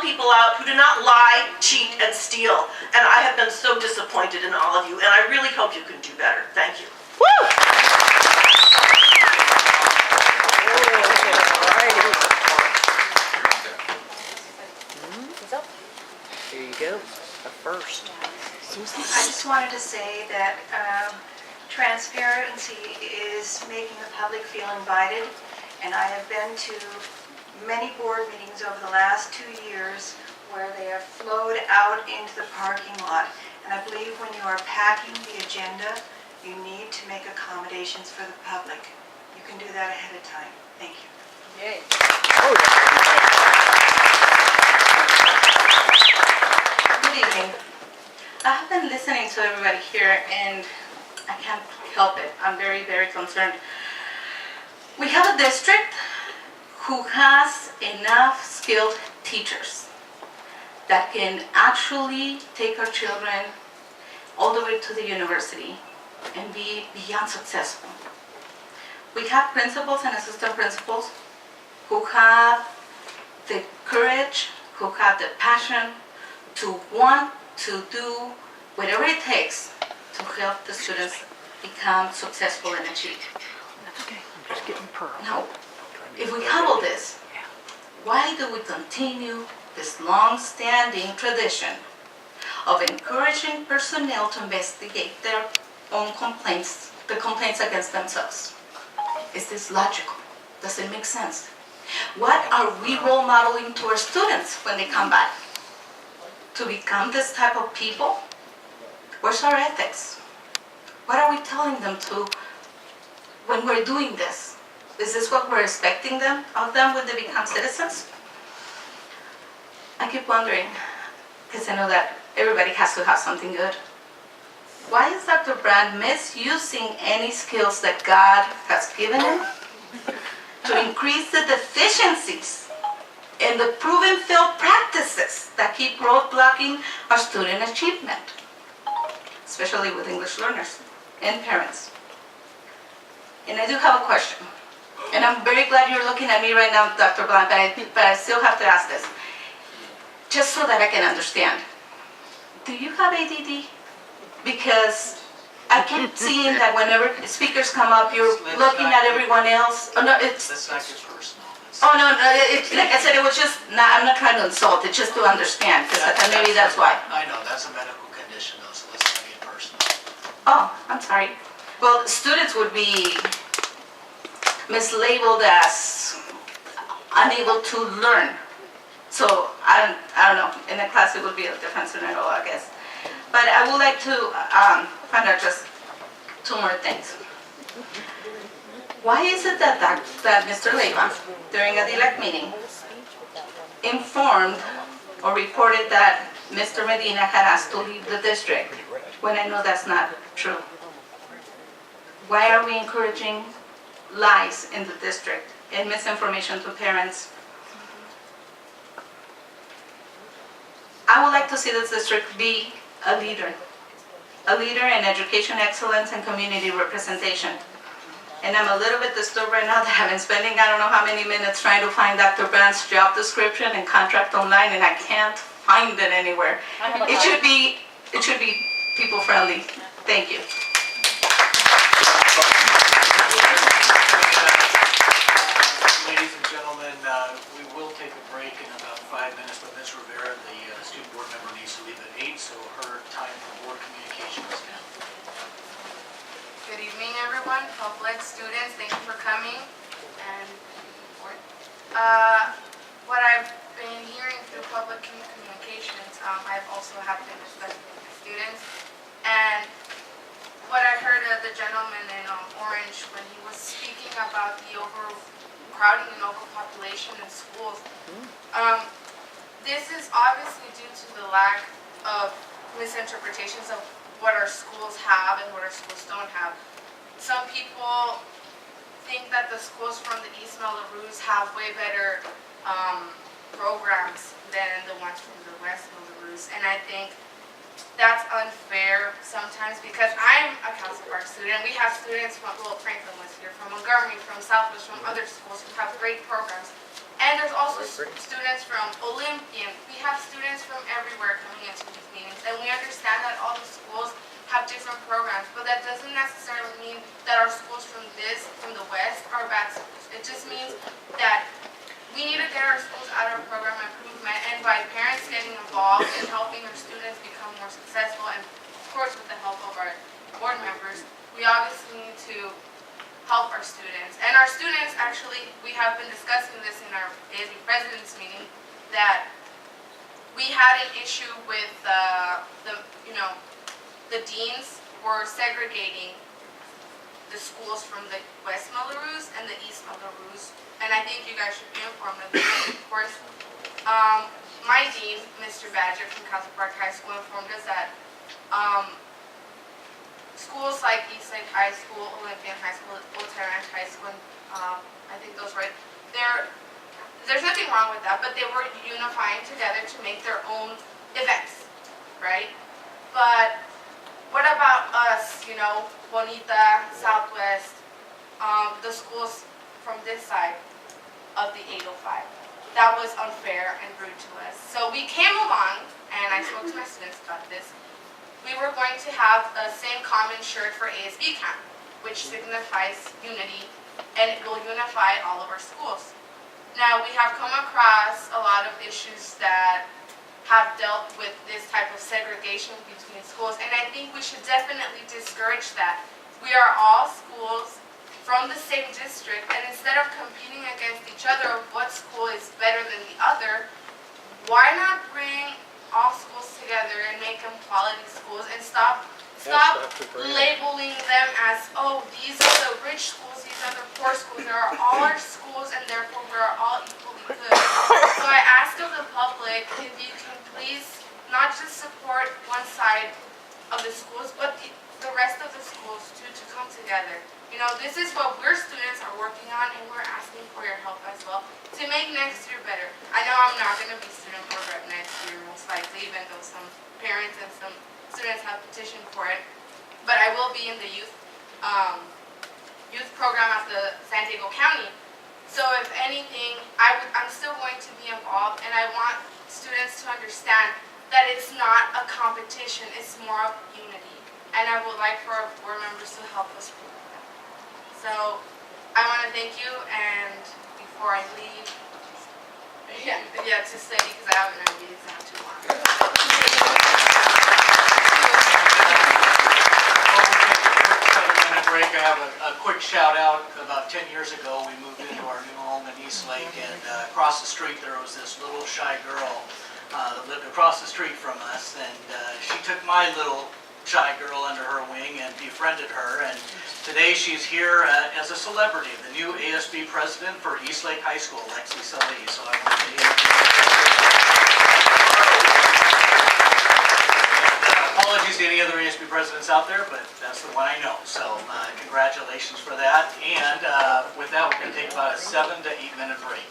people out who do not lie, cheat, and steal. And I have been so disappointed in all of you, and I really hope you can do better. Thank you. Woo! Here you go, the first. I just wanted to say that transparency is making the public feel invited, and I have been to many board meetings over the last 2 years where they have flowed out into the parking lot. And I believe when you are packing the agenda, you need to make accommodations for the public. You can do that ahead of time. Thank you. Yay. Good evening. I have been listening to everybody here and I can't help it. I'm very, very concerned. We have a district who has enough skilled teachers that can actually take our children all the way to the university and be beyond successful. We have principals and assistant principals who have the courage, who have the passion to want to do whatever it takes to help the students become successful and achieve. That's okay, I'm just getting pearl. Now, if we have all this, why do we continue this long-standing tradition of encouraging personnel to investigate their own complaints, the complaints against themselves? Is this logical? Does it make sense? What are we role modeling to our students when they come back? To become this type of people? Where's our ethics? What are we telling them to when we're doing this? Is this what we're expecting of them when they become citizens? I keep wondering, because I know that everybody has to have something good. Why is Dr. Brand misusing any skills that God has given him to increase the deficiencies and the proven failed practices that keep roadblocking our student achievement, especially with English learners and parents? And I do have a question, and I'm very glad you're looking at me right now, Dr. Blunt, but I still have to ask this, just so that I can understand. Do you have ADD? Because I keep seeing that whenever speakers come up, you're looking at everyone else. Oh no, it's. Let's not get personal. Oh no, like I said, it was just. I'm not trying to insult. It's just to understand, because maybe that's why. I know that's a medical condition, though, so let's not get personal. Oh, I'm sorry. Well, students would be mislabeled as unable to learn. So I don't know. In a class, it would be a different scenario, I guess. But I would like to find out just two more things. Why is it that Mr. Leiva, during a DLEC meeting, informed or reported that Mr. Medina had asked to leave the district, when I know that's not true? Why are we encouraging lies in the district and misinformation to parents? I would like to see this district be a leader in education excellence and community representation. And I'm a little bit disturbed right now that I've been spending I don't know how many minutes trying to find Dr. Brand's job description and contract online, and I can't find it anywhere. It should be people friendly. Thank you. Ladies and gentlemen, we will take a break in about 5 minutes, but Ms. Rivera, the student board member, needs to leave at 8, so her time for board communication is now. Good evening, everyone, public, students, thank you for coming. And what I've been hearing through public communications, I've also have been discussing with the students. And what I heard of the gentleman in Orange when he was speaking about the overcrowding in local population in schools, this is obviously due to the lack of misinterpretations of what our schools have and what our schools don't have. Some people think that the schools from the East Melrose have way better programs than the ones from the West Melrose, and I think that's unfair sometimes because I'm a Council Park student. We have students from, well, Franklin was here, from Montgomery, from Southwest, from other schools who have great programs. And there's also students from Olympian. We have students from everywhere coming into these meetings, and we understand that all the schools have different programs, but that doesn't necessarily mean that our schools from the West are bad schools. It just means that we need to get our schools out of program improvement, and by parents getting involved and helping their students become more successful, and of course with the help of our board members, we obviously need to help our students. And our students, actually, we have been discussing this in our ASB president's meeting, that we had an issue with the deans were segregating the schools from the West Melrose and the East Melrose, and I think you guys should be informed of this. Of course, my dean, Mr. Badger from Castle Park High School, informed us that schools like Eastlake High School, Olympian High School, Old Ranch High School, I think those right, there's nothing wrong with that, but they were unifying together to make their own events, right? But what about us, Bonita, Southwest, the schools from this side of the 805? That was unfair and rude to us. So we came along, and I spoke to my students about this. We were going to have a same common shirt for ASB camp, which signifies unity, and it will unify all of our schools. Now, we have come across a lot of issues that have dealt with this type of segregation between schools, and I think we should definitely discourage that. We are all schools from the same district, and instead of competing against each other of what school is better than the other, why not bring all schools together and make them quality schools, and stop labeling them as, oh, these are the rich schools, these are the poor schools. They are all our schools, and therefore we are all equally good. So I ask of the public if you can please not just support one side of the schools, but the rest of the schools too, to come together. This is what we're students are working on, and we're asking for your help as well to make next year better. I know I'm not going to be student board rep next year, most likely, even though some parents and some students have petitioned for it. But I will be in the youth program at the San Diego County. So if anything, I'm still going to be involved, and I want students to understand that it's not a competition, it's more of unity. And I would like for our board members to help us prove that. So I want to thank you, and before I leave, to study, because I have an MBA exam tomorrow. Break. I have a quick shout out. About 10 years ago, we moved into our new home in Eastlake, and across the street there was this little shy girl that lived across the street from us, and she took my little shy girl under her wing and befriended her, and today she's here as a celebrity, the new ASB president for Eastlake High School, Lexi Sallee. So I want to apologies to any other ASB presidents out there, but that's the one I know. So congratulations for that. And with that, we're going to take about a 7 to 8 minute break.